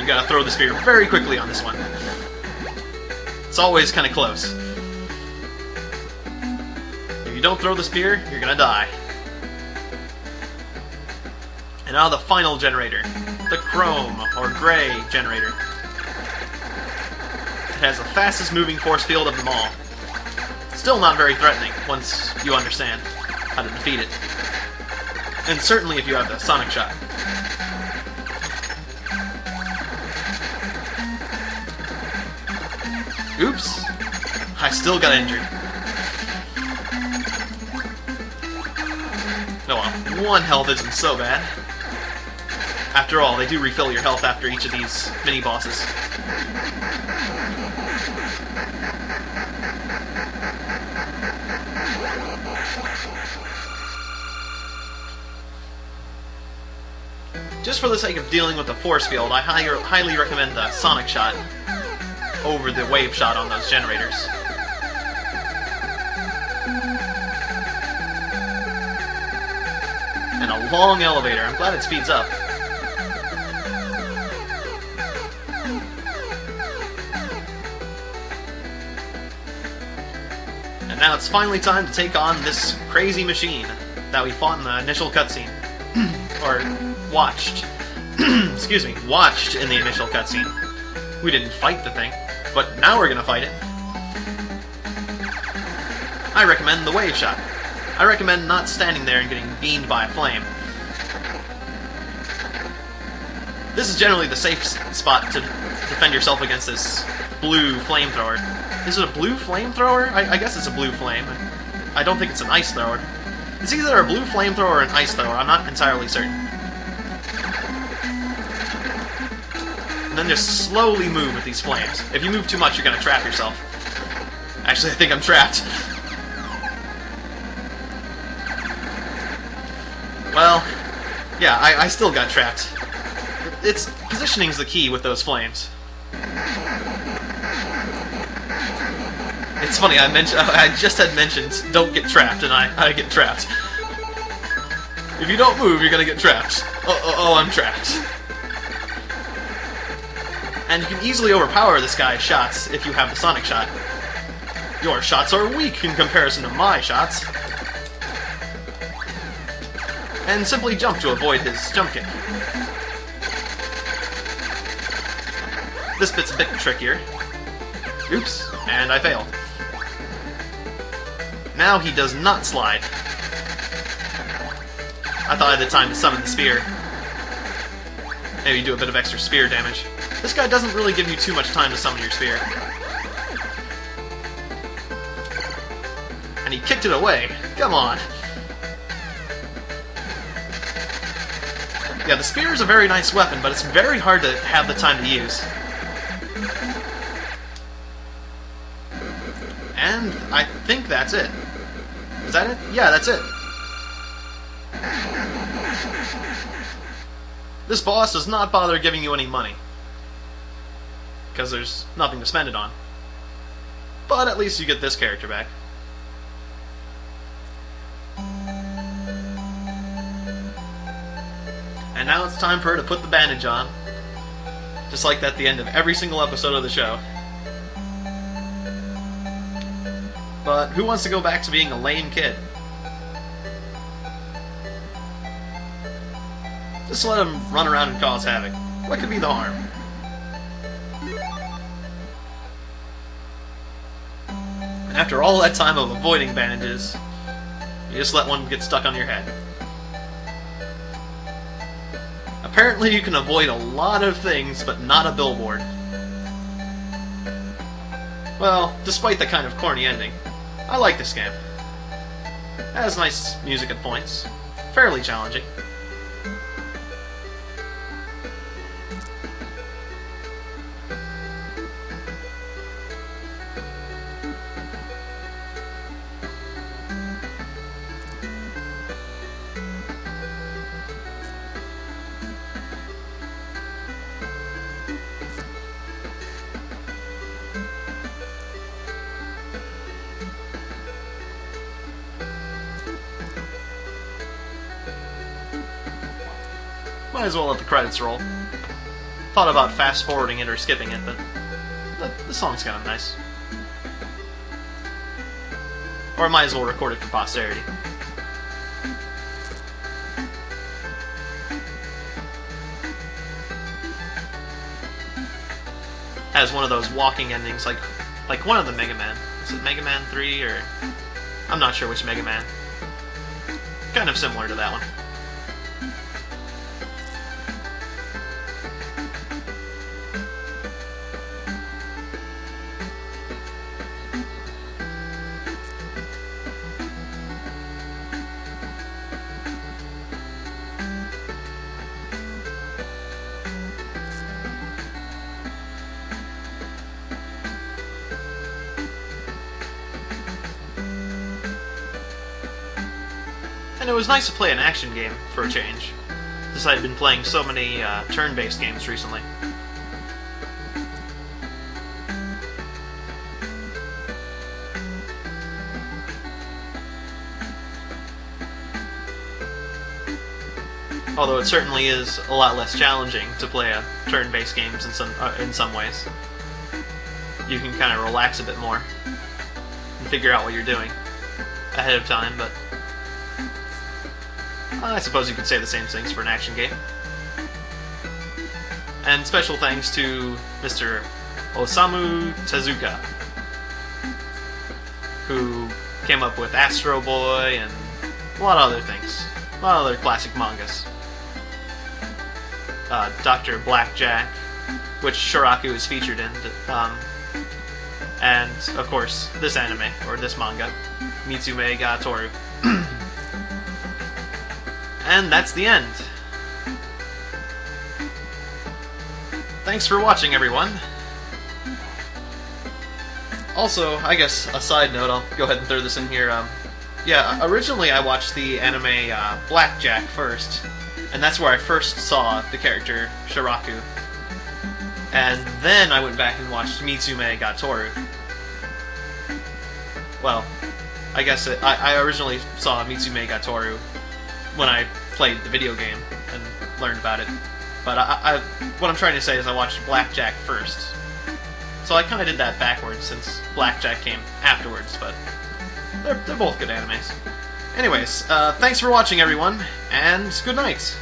You gotta throw the spear very quickly on this one. It's always kind of close. If you don't throw the spear, you're gonna die. And now the final generator. The chrome, or gray, generator. It has the fastest moving force field of them all. Still not very threatening, once you understand how to defeat it. And certainly if you have the Sonic Shot. Oops! I still got injured. Oh well, 1 health isn't so bad. After all, they do refill your health after each of these mini-bosses. Just for the sake of dealing with the force field, I highly recommend the Sonic Shot over the Wave Shot on those generators. And a long elevator. I'm glad it speeds up. And now it's finally time to take on this crazy machine that we fought in the initial cutscene. Or watched. Excuse me, watched in the initial cutscene. We didn't fight the thing, but now we're gonna fight it. I recommend the Wave Shot. I recommend not standing there and getting beamed by a flame. This is generally the safe spot to defend yourself against this blue flamethrower. Is it a blue flamethrower? I guess it's a blue flame. I don't think it's an ice thrower. It's either a blue flamethrower or an ice thrower, I'm not entirely certain. And then just slowly move with these flames. If you move too much, you're gonna trap yourself. Actually, I think I'm trapped. Well, yeah, I still got trapped. Positioning's the key with those flames. It's funny, I just had mentioned don't get trapped, and I get trapped. If you don't move, you're gonna get trapped. Oh, I'm trapped. And you can easily overpower this guy's shots if you have the Sonic Shot. Your shots are weak in comparison to my shots. And simply jump to avoid his jump kick. This bit's a bit trickier. Oops, and I failed. Now he does not slide. I thought I had the time to summon the spear. Maybe do a bit of extra spear damage. This guy doesn't really give you too much time to summon your spear. And he kicked it away. Come on. Yeah, the spear is a very nice weapon, but it's very hard to have the time to use. And I think that's it. Is that it? Yeah, that's it. This boss does not bother giving you any money, because there's nothing to spend it on. But at least you get this character back. And now it's time for her to put the bandage on, just like at the end of every single episode of the show. But who wants to go back to being a lame kid? Just let him run around and cause havoc. What could be the harm? And after all that time of avoiding bandages, you just let one get stuck on your head. Apparently you can avoid a lot of things, but not a billboard. Well, despite the kind of corny ending, I like this game. It has nice music at points. Fairly challenging. Might as well let the credits roll. thought about fast-forwarding it or skipping it, but the song's kind of nice. Or I might as well record it for posterity. Has one of those walking endings, like one of the Mega Man. Is it Mega Man 3 or I'm not sure which Mega Man. Kind of similar to that one. And it was nice to play an action game for a change, since I'd been playing so many turn-based games recently. Although it certainly is a lot less challenging to play turn-based games in some ways. You can kind of relax a bit more and figure out what you're doing ahead of time, but I suppose you could say the same things for an action game. And special thanks to Mr. Osamu Tezuka, who came up with Astro Boy and a lot of other things. A lot of other classic mangas. Dr. Blackjack, which Shoraku is featured in. And, of course, this anime, or this manga, Mitsume ga Tooru. And that's the end. Thanks for watching, everyone. Also, I guess a side note, I'll go ahead and throw this in here. Yeah, originally I watched the anime Blackjack first, and that's where I first saw the character Shoraku. And then I went back and watched Mitsume ga Tooru. Well, I guess I originally saw Mitsume ga Tooru when I played the video game and learned about it. But what I'm trying to say is I watched Blackjack first. So I kind of did that backwards since Blackjack came afterwards, but they're both good animes. Anyways, thanks for watching, everyone, and good night.